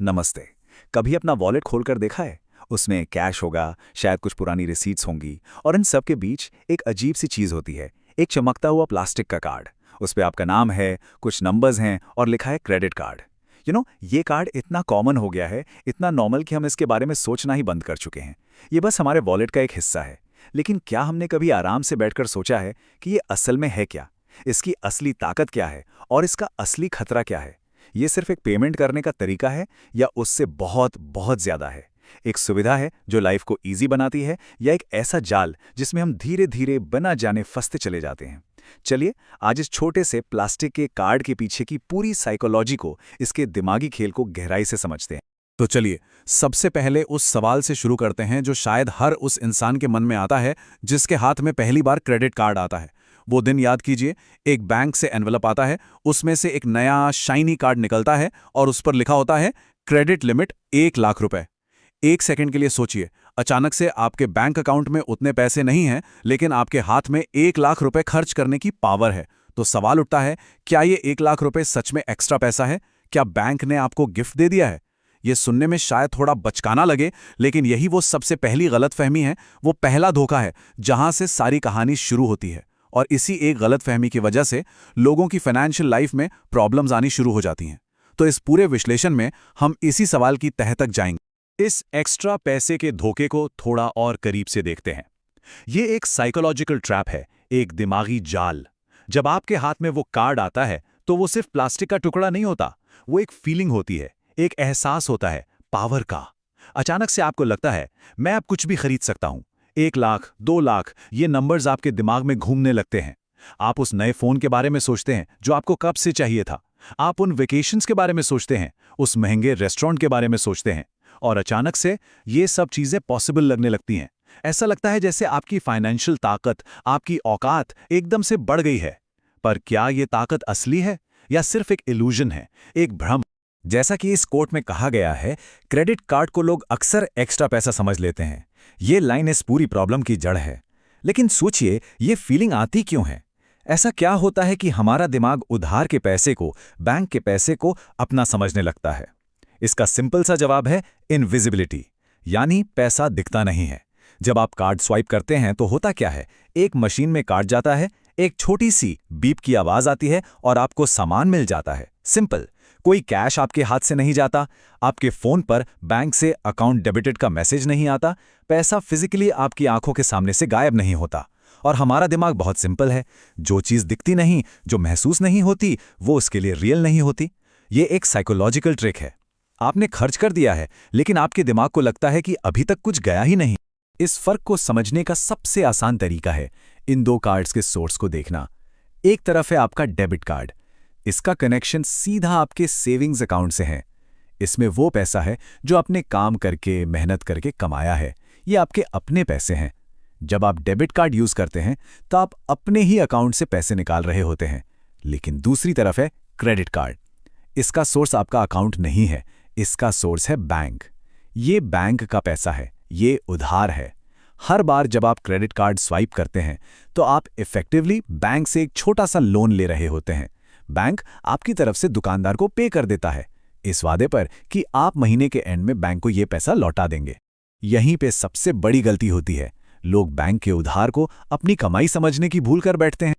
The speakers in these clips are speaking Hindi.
नमस्ते। कभी अपना वॉलेट खोलकर देखा है? उसमें कैश होगा, शायद कुछ पुरानी रिसीट्स होंगी, और इन सब के बीच एक अजीब सी चीज होती है, एक चमकता हुआ प्लास्टिक का कार्ड। उस पे आपका नाम है, कुछ नंबर्स हैं और लिखा है क्रेडिट कार्ड। ये कार्ड इतना कॉमन हो गया है, इतना नॉर्मल कि हम इसके बारे में सोचना ही बंद कर चुके हैं। ये बस हमारे वॉलेट का एक हिस्सा है। लेकिन क्या हमने कभी आराम से बैठकर सोचा है कि ये असल में है क्या? इसकी असली ताकत क्या है और इसका असली खतरा क्या है? ये सिर्फ एक पेमेंट करने का तरीका है या उससे बहुत बहुत ज्यादा है? एक सुविधा है जो लाइफ को इजी बनाती है, या एक ऐसा जाल जिसमें हम धीरे धीरे बिना जाने फंसते चले जाते हैं? चलिए आज इस छोटे से प्लास्टिक के कार्ड के पीछे की पूरी साइकोलॉजी को, इसके दिमागी खेल को गहराई से समझते हैं। तो चलिए सबसे पहले उस सवाल से शुरू करते हैं जो शायद हर उस इंसान के मन में आता है जिसके हाथ में पहली बार क्रेडिट कार्ड आता है। वो दिन याद कीजिए, एक बैंक से एनवेलप आता है, उसमें से एक नया शाइनी कार्ड निकलता है और उस पर लिखा होता है क्रेडिट लिमिट 1 लाख रुपए। एक सेकंड के लिए सोचिए, अचानक से आपके बैंक अकाउंट में उतने पैसे नहीं हैं, लेकिन आपके हाथ में 1 लाख रुपए खर्च करने की पावर है। तो सवाल उठता है, क्या ये 1 लाख रुपए सच में एक्स्ट्रा पैसा है? क्या बैंक ने आपको गिफ्ट दे दिया है? ये सुनने में शायद थोड़ा बचकाना लगे, लेकिन यही वो सबसे पहली गलतफहमी है, वो पहला धोखा है जहां से सारी कहानी शुरू होती है। और इसी एक गलतफहमी की वजह से लोगों की फाइनेंशियल लाइफ में प्रॉब्लम्स आनी शुरू हो जाती हैं। तो इस पूरे विश्लेषण में हम इसी सवाल की तह तक जाएंगे। इस एक्स्ट्रा पैसे के धोखे को थोड़ा और करीब से देखते हैं। ये एक साइकोलॉजिकल ट्रैप है, एक दिमागी जाल। जब आपके हाथ में वो कार्ड आता है तो वो सिर्फ प्लास्टिक का टुकड़ा नहीं होता, वो एक फीलिंग होती है, एक एहसास होता है पावर का। अचानक से आपको लगता है मैं अब कुछ भी खरीद सकता हूं। 1 लाख, 2 लाख, ये नंबर्स आपके दिमाग में घूमने लगते हैं। आप उस नए फोन के बारे में सोचते हैं जो आपको कब से चाहिए था। आप उन वेकेशंस के बारे में सोचते हैं, उस महंगे रेस्टोरेंट के बारे में सोचते हैं, और अचानक से ये सब चीजें पॉसिबल लगने लगती हैं। ऐसा लगता है जैसे आपकी फाइनेंशियल ताकत, आपकी औकात एकदम से बढ़ गई है। पर क्या ये ताकत असली है या सिर्फ एक इल्यूजन है, एक भ्रम? जैसा कि इस कोट में कहा गया है, क्रेडिट कार्ड को लोग अक्सर एक्स्ट्रा पैसा समझ लेते हैं। ये लाइन इस पूरी प्रॉब्लम की जड़ है। लेकिन सोचिए, ये फीलिंग आती क्यों है? ऐसा क्या होता है कि हमारा दिमाग उधार के पैसे को, बैंक के पैसे को अपना समझने लगता है? इसका सिंपल सा जवाब है इनविजिबिलिटी, यानी पैसा दिखता नहीं है। जब आप कार्ड स्वाइप करते हैं तो होता क्या है, एक मशीन में कार्ड जाता है, एक छोटी सी बीप की आवाज आती है और आपको सामान मिल जाता है। सिंपल। कोई कैश आपके हाथ से नहीं जाता, आपके फोन पर बैंक से अकाउंट डेबिटेड का मैसेज नहीं आता, पैसा फिजिकली आपकी आंखों के सामने से गायब नहीं होता। और हमारा दिमाग बहुत सिंपल है, जो चीज दिखती नहीं, जो महसूस नहीं होती, वो उसके लिए रियल नहीं होती। ये एक साइकोलॉजिकल ट्रिक है। आपने खर्च कर दिया है, लेकिन आपके दिमाग को लगता है कि अभी तक कुछ गया ही नहीं। इस फर्क को समझने का सबसे आसान तरीका है इन दो कार्ड्स के सोर्स को देखना। एक तरफ है आपका डेबिट कार्ड। इसका कनेक्शन सीधा आपके सेविंग्स अकाउंट से है। इसमें वो पैसा है जो आपने काम करके, मेहनत करके कमाया है। ये आपके अपने पैसे हैं। जब आप डेबिट कार्ड यूज करते हैं तो आप अपने ही अकाउंट से पैसे निकाल रहे होते हैं। लेकिन दूसरी तरफ है क्रेडिट कार्ड। इसका सोर्स आपका अकाउंट नहीं है, इसका सोर्स है बैंक। ये बैंक का पैसा है, ये उधार है। हर बार जब आप क्रेडिट कार्ड स्वाइप करते हैं तो आप इफेक्टिवली बैंक से एक छोटा सा लोन ले रहे होते हैं। बैंक आपकी तरफ से दुकानदार को पे कर देता है, इस वादे पर कि आप महीने के एंड में बैंक को ये पैसा लौटा देंगे। यहीं पे सबसे बड़ी गलती होती है। लोग बैंक के उधार को अपनी कमाई समझने की भूल कर बैठते हैं,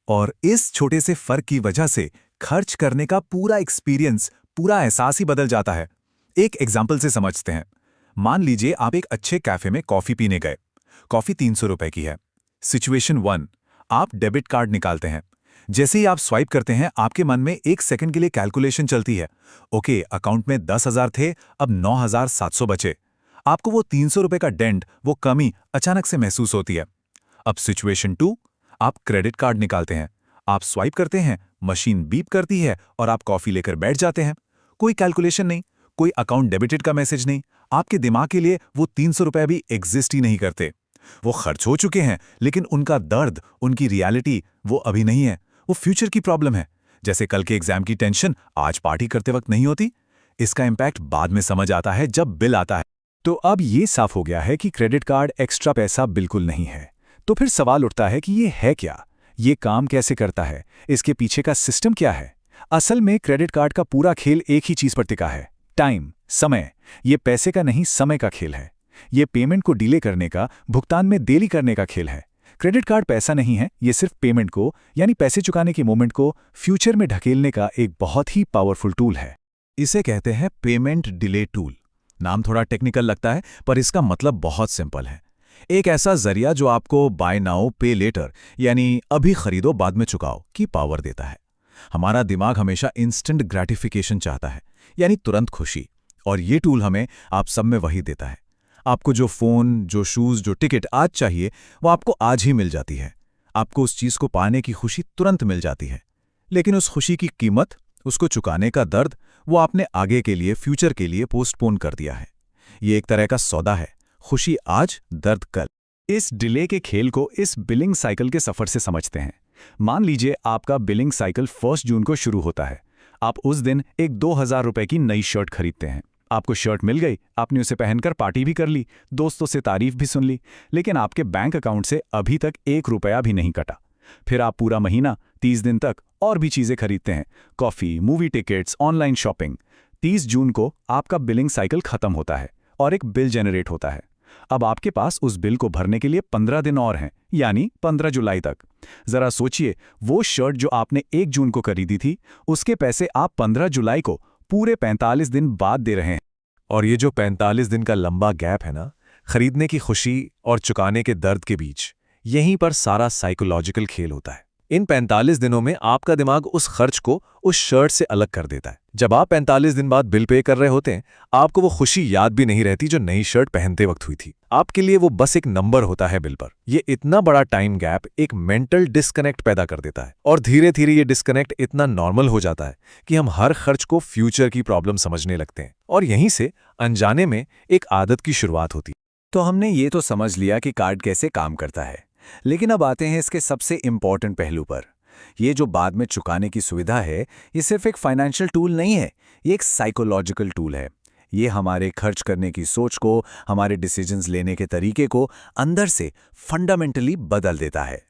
और इस छोटे से फर्क की वजह से खर्च करने का पूरा एक्सपीरियंस, पूरा एहसास ही बदल जाता है। एक एग्जाम्पल से समझते हैं। मान लीजिए आप एक अच्छे कैफे में कॉफी पीने गए। कॉफी 300 रुपए की है। सिचुएशन 1, आप डेबिट कार्ड निकालते हैं। जैसे ही आप स्वाइप करते हैं, आपके मन में एक सेकंड के लिए कैलकुलेशन चलती है। ओके, अकाउंट में 10,000 थे, अब 9,700 बचे। आपको वो 300 रुपए का डेंट, वो कमी अचानक से महसूस होती है। अब सिचुएशन 2, आप क्रेडिट कार्ड निकालते हैं। आप स्वाइप करते हैं, मशीन बीप करती है और आप कॉफी लेकर बैठ जाते हैं। कोई कैलकुलेशन नहीं, कोई अकाउंट डेबिटेड का मैसेज नहीं। आपके दिमाग के लिए वो 300 रुपए अभी एग्जिस्ट ही नहीं करते। वो खर्च हो चुके हैं, लेकिन उनका दर्द, उनकी रियलिटी वो अभी नहीं है। वो फ्यूचर की प्रॉब्लम है। जैसे कल के एग्जाम की टेंशन आज पार्टी करते वक्त नहीं होती। इसका इंपैक्ट बाद में समझ आता है जब बिल आता है। तो अब ये साफ हो गया है कि क्रेडिट कार्ड एक्स्ट्रा पैसा बिल्कुल नहीं है। तो फिर सवाल उठता है कि ये है क्या? ये काम कैसे करता है? इसके पीछे का सिस्टम क्या है? असल में क्रेडिट कार्ड का पूरा खेल एक ही चीज पर टिका है, टाइम। समय। ये पैसे का नहीं, समय का खेल है। ये पेमेंट को डिले करने का, भुगतान में देरी करने का खेल है। क्रेडिट कार्ड पैसा नहीं है, ये सिर्फ पेमेंट को, यानी पैसे चुकाने के मोमेंट को फ्यूचर में ढकेलने का एक बहुत ही पावरफुल टूल है। इसे कहते हैं पेमेंट डिले टूल। नाम थोड़ा टेक्निकल लगता है, पर इसका मतलब बहुत सिंपल है। एक ऐसा जरिया जो आपको बाय नाउ पे लेटर, यानी अभी खरीदो बाद में चुकाओ की पावर देता है। हमारा दिमाग हमेशा इंस्टेंट ग्रेटिफिकेशन चाहता है, यानी तुरंत खुशी, और ये टूल हमें आप सब में वही देता है। आपको जो फ़ोन, जो शूज़, जो टिकट आज चाहिए, वो आपको आज ही मिल जाती है। आपको उस चीज़ को पाने की खुशी तुरंत मिल जाती है। लेकिन उस खुशी की कीमत, उसको चुकाने का दर्द, वो आपने आगे के लिए, फ्यूचर के लिए पोस्टपोन कर दिया है। ये एक तरह का सौदा है, खुशी आज, दर्द कल। इस डिले के खेल को इस बिलिंग साइकिल के सफ़र से समझते हैं। मान लीजिए आपका बिलिंग साइकिल 1 जून को शुरू होता है। आप उस दिन एक 2000 रुपए की नई शर्ट खरीदते हैं। आपको शर्ट मिल गई, आपने उसे पहनकर पार्टी भी कर ली, दोस्तों से तारीफ भी सुन ली, लेकिन आपके बैंक अकाउंट से अभी तक 1 रुपया भी नहीं कटा। फिर आप पूरा महीना, 30 दिन तक और भी चीज़ें खरीदते हैं, coffee, movie tickets, online shopping. 30 जून को आपका बिलिंग साइकिल खत्म होता है और एक बिल जनरेट होता है। अब आपके पास उस बिल को भरने के लिए 15 दिन और हैं, यानी 15 जुलाई तक। जरा सोचिए, वो शर्ट जो आपने 1 जून को खरीदी थी, उसके पैसे आप 15 जुलाई को पूरे 45 दिन बाद दे रहे हैं। और ये जो 45 दिन का लंबा गैप है ना, खरीदने की खुशी और चुकाने के दर्द के बीच, यहीं पर सारा साइकोलॉजिकल खेल होता है। इन 45 दिनों में आपका दिमाग उस खर्च को उस शर्ट से अलग कर देता है। जब आप 45 दिन बाद बिल पे कर रहे होते हैं, आपको वो खुशी याद भी नहीं रहती जो नई शर्ट पहनते वक्त हुई थी। आपके लिए वो बस एक नंबर होता है बिल पर। ये इतना बड़ा टाइम गैप एक मेंटल डिस्कनेक्ट पैदा कर देता है, और धीरे धीरे ये डिस्कनेक्ट इतना नॉर्मल हो जाता है कि हम हर खर्च को फ्यूचर की प्रॉब्लम समझने लगते हैं, और यहीं से अनजाने में एक आदत की शुरुआत होती है। तो हमने ये तो समझ लिया कि कार्ड कैसे काम करता है, लेकिन अब आते हैं इसके सबसे इम्पॉर्टेंट पहलू पर। ये जो बाद में चुकाने की सुविधा है, ये सिर्फ एक फाइनेंशियल टूल नहीं है, ये एक साइकोलॉजिकल टूल है। ये हमारे खर्च करने की सोच को, हमारे डिसीजंस लेने के तरीके को अंदर से फंडामेंटली बदल देता है।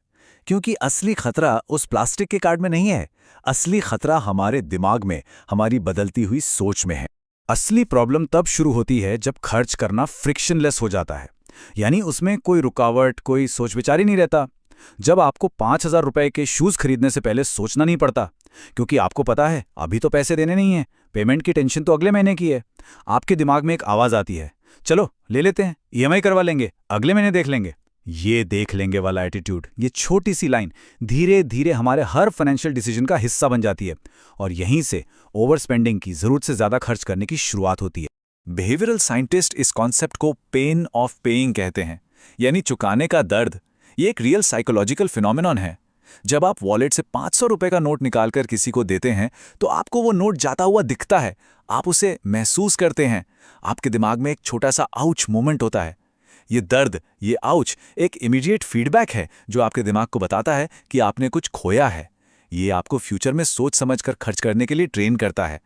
क्योंकि असली खतरा उस प्लास्टिक के कार्ड में नहीं है, असली खतरा हमारे दिमाग में, हमारी बदलती हुई सोच में है। असली प्रॉब्लम तब शुरू होती है जब खर्च करना फ्रिक्शनलेस हो जाता है, यानी उसमें कोई रुकावट, कोई सोच विचार ही नहीं रहता। जब आपको 5000 रुपए के शूज़ खरीदने से पहले सोचना नहीं पड़ता, क्योंकि आपको पता है अभी तो पैसे देने नहीं है, पेमेंट की टेंशन तो अगले महीने की है। आपके दिमाग में एक आवाज़ आती है, चलो ले लेते हैं, ईएमआई करवा लेंगे, अगले महीने देख लेंगे। ये देख लेंगे वाला एटीट्यूड, ये छोटी सी लाइन धीरे धीरे हमारे हर फाइनेंशियल डिसीजन का हिस्सा बन जाती है, और यहीं से ओवर स्पेंडिंग की, ज़रूरत से ज़्यादा खर्च करने की शुरुआत होती है। बिहेवियरल साइंटिस्ट इस कॉन्सेप्ट को पेन ऑफ पेइंग कहते हैं, यानी चुकाने का दर्द। ये एक रियल साइकोलॉजिकल फिनोमेनॉन है। जब आप वॉलेट से 500 रुपए का नोट निकालकर किसी को देते हैं, तो आपको वो नोट जाता हुआ दिखता है, आप उसे महसूस करते हैं, आपके दिमाग में एक छोटा सा आउच मोमेंट होता है। ये दर्द, ये आउच एक इमीडिएट फीडबैक है जो आपके दिमाग को बताता है कि आपने कुछ खोया है। ये आपको फ्यूचर में सोच समझकर खर्च करने के लिए ट्रेन करता है।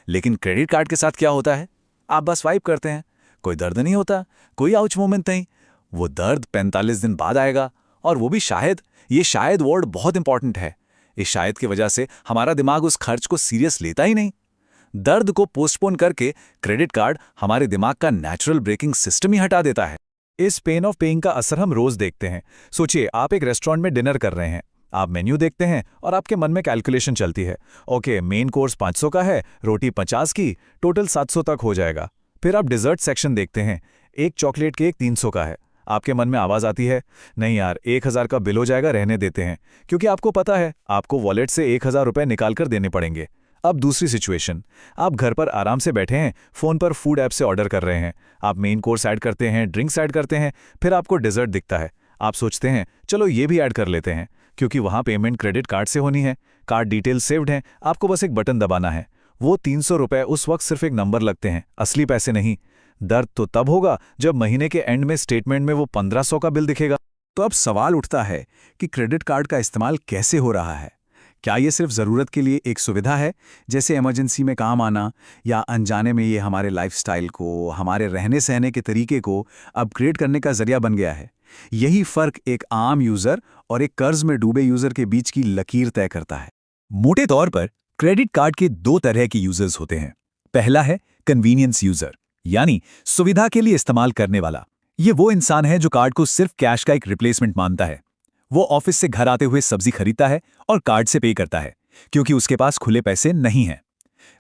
लेकिन क्रेडिट कार्ड के साथ क्या होता है? आप बस स्वाइप करते हैं, कोई दर्द नहीं होता, कोई आउच मोमेंट नहीं। वो दर्द 45 दिन बाद आएगा, और वो भी शायद। ये शायद वर्ड बहुत इंपॉर्टेंट है। इस शायद की वजह से हमारा दिमाग उस खर्च को सीरियस लेता ही नहीं। दर्द को पोस्टपोन करके क्रेडिट कार्ड हमारे दिमाग का नेचुरल ब्रेकिंग सिस्टम ही हटा देता है। इस पेन ऑफ पेइंग का असर हम रोज देखते हैं। सोचिए, आप एक रेस्टोरेंट में डिनर कर रहे हैं, आप मेन्यू देखते हैं और आपके मन में कैलकुलेशन चलती है, ओके मेन कोर्स 500 का है, रोटी 50 की, टोटल 700 तक हो जाएगा। फिर आप डिजर्ट सेक्शन देखते हैं, एक चॉकलेट केक 300 का है। आपके मन में आवाज़ आती है, नहीं यार 1000 का बिल हो जाएगा, रहने देते हैं, क्योंकि आपको पता है आपको वॉलेट से 1000 रुपये निकाल कर देने पड़ेंगे। अब दूसरी सिचुएशन, आप घर पर आराम से बैठे हैं, फ़ोन पर फूड ऐप से ऑर्डर कर रहे हैं, आप मेन कोर्स ऐड करते हैं, ड्रिंक्स ऐड करते हैं, फिर आपको डिज़र्ट दिखता है। आप सोचते हैं चलो ये भी ऐड कर लेते हैं, क्योंकि वहाँ पेमेंट क्रेडिट कार्ड से होनी है, कार्ड डिटेल सेव्ड हैं, आपको बस एक बटन दबाना है। वो 300 रुपये उस वक्त सिर्फ एक नंबर लगते हैं, असली पैसे नहीं। दर्द तो तब होगा जब महीने के एंड में स्टेटमेंट में वो 1500 का बिल दिखेगा। तो अब सवाल उठता है कि क्रेडिट कार्ड का इस्तेमाल कैसे हो रहा है? क्या ये सिर्फ ज़रूरत के लिए एक सुविधा है, जैसे इमरजेंसी में काम आना, या अनजाने में ये हमारे लाइफस्टाइल को, हमारे रहने सहने के तरीके को अपग्रेड करने का जरिया बन गया है? यही फ़र्क एक आम यूज़र और एक कर्ज में डूबे यूज़र के बीच की लकीर तय करता है। मोटे तौर पर क्रेडिट कार्ड के 2 तरह के यूजर्स होते हैं। पहला है कन्वीनियंस यूजर, यानी सुविधा के लिए इस्तेमाल करने वाला। ये वो इंसान है जो कार्ड को सिर्फ कैश का एक रिप्लेसमेंट मानता है। वो ऑफिस से घर आते हुए सब्जी खरीदता है और कार्ड से पे करता है, क्योंकि उसके पास खुले पैसे नहीं हैं।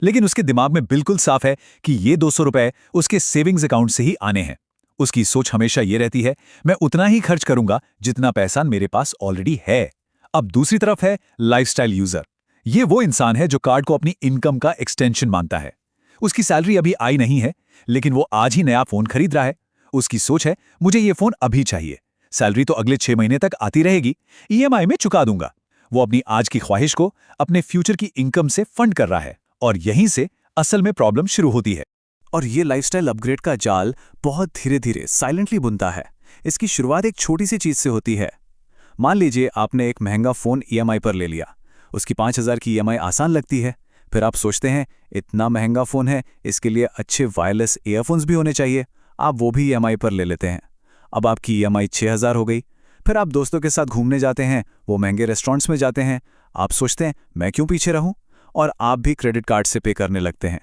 लेकिन उसके दिमाग में बिल्कुल साफ है कि ये 200 रुपए उसके सेविंग्स अकाउंट से ही आने हैं। उसकी सोच हमेशा ये रहती है, मैं उतना ही खर्च करूंगा जितना पैसा मेरे पास ऑलरेडी है। अब दूसरी तरफ है लाइफस्टाइल यूजर। ये वो इंसान है जो कार्ड को अपनी इनकम का एक्सटेंशन मानता है। उसकी सैलरी अभी आई नहीं है, लेकिन वो आज ही नया फोन खरीद रहा है। उसकी सोच है, मुझे ये फोन अभी चाहिए, सैलरी तो अगले 6 महीने तक आती रहेगी, ईएमआई में चुका दूंगा। वो अपनी आज की ख्वाहिश को अपने फ्यूचर की इनकम से फंड कर रहा है, और यहीं से असल में प्रॉब्लम शुरू होती है। और ये लाइफस्टाइल अपग्रेड का जाल बहुत धीरे धीरे साइलेंटली बुनता है। इसकी शुरुआत एक छोटी सी चीज से होती है। मान लीजिए आपने एक महंगा फोन ईएमआई पर ले लिया। उसकी 5,000 की ईएमआई आसान लगती है। फिर आप सोचते हैं, इतना महंगा फोन है, इसके लिए अच्छे वायरलेस ईयरफोन्स भी होने चाहिए। आप वो भी ईएमआई पर ले लेते हैं। अब आपकी ईएमआई 6,000 हो गई। फिर आप दोस्तों के साथ घूमने जाते हैं, वो महंगे रेस्टोरेंट्स में जाते हैं। आप सोचते हैं, मैं क्यों पीछे रहूं, और आप भी क्रेडिट कार्ड से पे करने लगते हैं।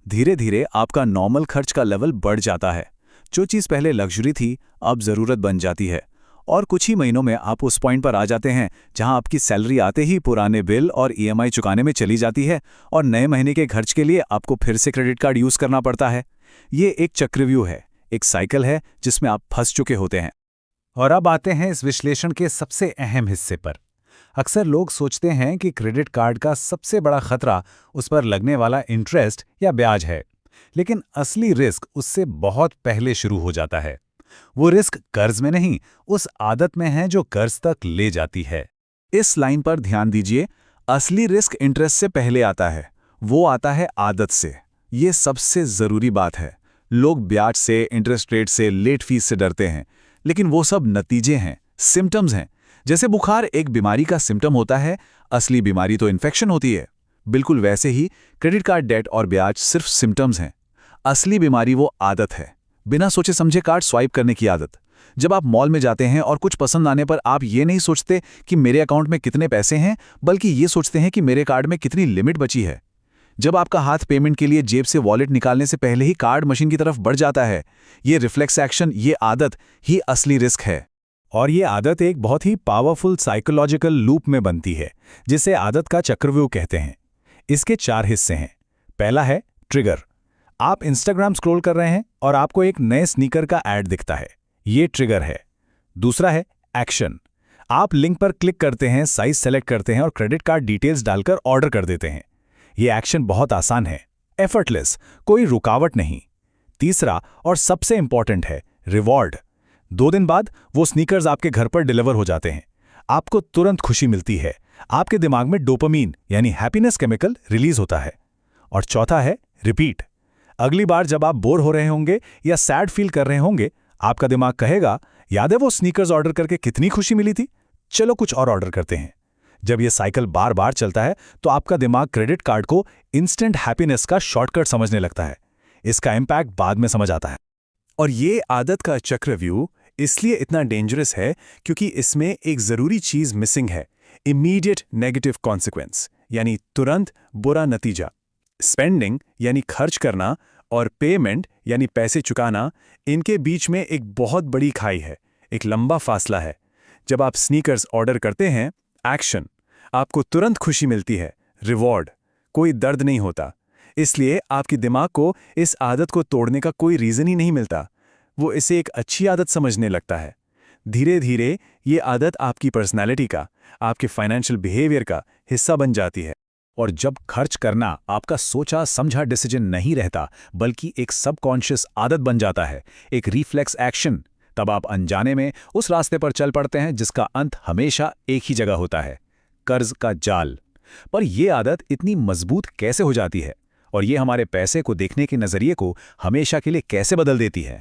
धीरे धीरे आपका नॉर्मल खर्च का लेवल बढ़ जाता है। जो चीज़ पहले लग्जरी थी, अब ज़रूरत बन जाती है। और कुछ ही महीनों में आप उस पॉइंट पर आ जाते हैं जहां आपकी सैलरी आते ही पुराने बिल और ईएमआई चुकाने में चली जाती है, और नए महीने के खर्च के लिए आपको फिर से क्रेडिट कार्ड यूज़ करना पड़ता है। ये एक चक्रव्यूह है, एक साइकिल है जिसमें आप फंस चुके होते हैं। और अब आते हैं इस विश्लेषण के सबसे अहम हिस्से पर। अक्सर लोग सोचते हैं कि क्रेडिट कार्ड का सबसे बड़ा खतरा उस पर लगने वाला इंटरेस्ट या ब्याज है, लेकिन असली रिस्क उससे बहुत पहले शुरू हो जाता है। वो रिस्क कर्ज में नहीं, उस आदत में है जो कर्ज तक ले जाती है। इस लाइन पर ध्यान दीजिए, असली रिस्क इंटरेस्ट से पहले आता है, वो आता है आदत से। ये सबसे ज़रूरी बात है। लोग ब्याज से, इंटरेस्ट रेट से, लेट फीस से डरते हैं, लेकिन वो सब नतीजे हैं, सिम्टम्स हैं। जैसे बुखार एक बीमारी का सिम्टम होता है, असली बीमारी तो इन्फेक्शन होती है। बिल्कुल वैसे ही क्रेडिट कार्ड डेट और ब्याज सिर्फ सिम्टम्स हैं। असली बीमारी वो आदत है, बिना सोचे समझे कार्ड स्वाइप करने की आदत। जब आप मॉल में जाते हैं और कुछ पसंद आने पर आप ये नहीं सोचते कि मेरे अकाउंट में कितने पैसे हैं, बल्कि ये सोचते हैं कि मेरे कार्ड में कितनी लिमिट बची है। जब आपका हाथ पेमेंट के लिए जेब से वॉलेट निकालने से पहले ही कार्ड मशीन की तरफ बढ़ जाता है, ये रिफ्लेक्स एक्शन, ये आदत ही असली रिस्क है। और ये आदत एक बहुत ही पावरफुल साइकोलॉजिकल लूप में बनती है, जिसे आदत का चक्रव्यूह कहते हैं। इसके 4 हिस्से हैं। पहला है ट्रिगर। आप इंस्टाग्राम स्क्रॉल कर रहे हैं और आपको एक नए स्नीकर का ऐड दिखता है, ये ट्रिगर है। दूसरा है एक्शन। आप लिंक पर क्लिक करते हैं, साइज सेलेक्ट करते हैं और क्रेडिट कार्ड डिटेल्स डालकर ऑर्डर कर देते हैं। ये एक्शन बहुत आसान है, एफर्टलेस, कोई रुकावट नहीं। तीसरा और सबसे इंपॉर्टेंट है रिवॉर्ड। 2 दिन बाद वो स्नीकर्स आपके घर पर डिलीवर हो जाते हैं। आपको तुरंत खुशी मिलती है, आपके दिमाग में डोपामीन यानी हैप्पीनेस केमिकल रिलीज होता है। और चौथा है रिपीट। अगली बार जब आप बोर हो रहे होंगे या सैड फील कर रहे होंगे, आपका दिमाग कहेगा, याद है वो स्नीकर्स ऑर्डर करके कितनी खुशी मिली थी, चलो कुछ और ऑर्डर करते हैं। जब ये साइकिल बार बार चलता है तो आपका दिमाग क्रेडिट कार्ड को इंस्टेंट हैप्पीनेस का शॉर्टकट समझने लगता है। इसका इंपैक्ट बाद में समझ आता है। और ये आदत का चक्रव्यूह इसलिए इतना डेंजरस है क्योंकि इसमें एक ज़रूरी चीज़ मिसिंग है, इमीडिएट नेगेटिव कॉन्सिक्वेंस, यानी तुरंत बुरा नतीजा। स्पेंडिंग यानी खर्च करना और पेमेंट यानी पैसे चुकाना, इनके बीच में एक बहुत बड़ी खाई है, एक लंबा फासला है। जब आप स्नीकर्स ऑर्डर करते हैं, एक्शन, आपको तुरंत खुशी मिलती है, रिवॉर्ड, कोई दर्द नहीं होता। इसलिए आपके दिमाग को इस आदत को तोड़ने का कोई रीज़न ही नहीं मिलता। वो इसे एक अच्छी आदत समझने लगता है। धीरे धीरे ये आदत आपकी पर्सनैलिटी का, आपके फाइनेंशियल बिहेवियर का हिस्सा बन जाती है। और जब खर्च करना आपका सोचा समझा डिसीजन नहीं रहता, बल्कि एक सबकॉन्शियस आदत बन जाता है, एक रिफ्लेक्स एक्शन, तब आप अनजाने में उस रास्ते पर चल पड़ते हैं जिसका अंत हमेशा एक ही जगह होता है, कर्ज का जाल। पर यह आदत इतनी मजबूत कैसे हो जाती है, और ये हमारे पैसे को देखने के नजरिए को हमेशा के लिए कैसे बदल देती है?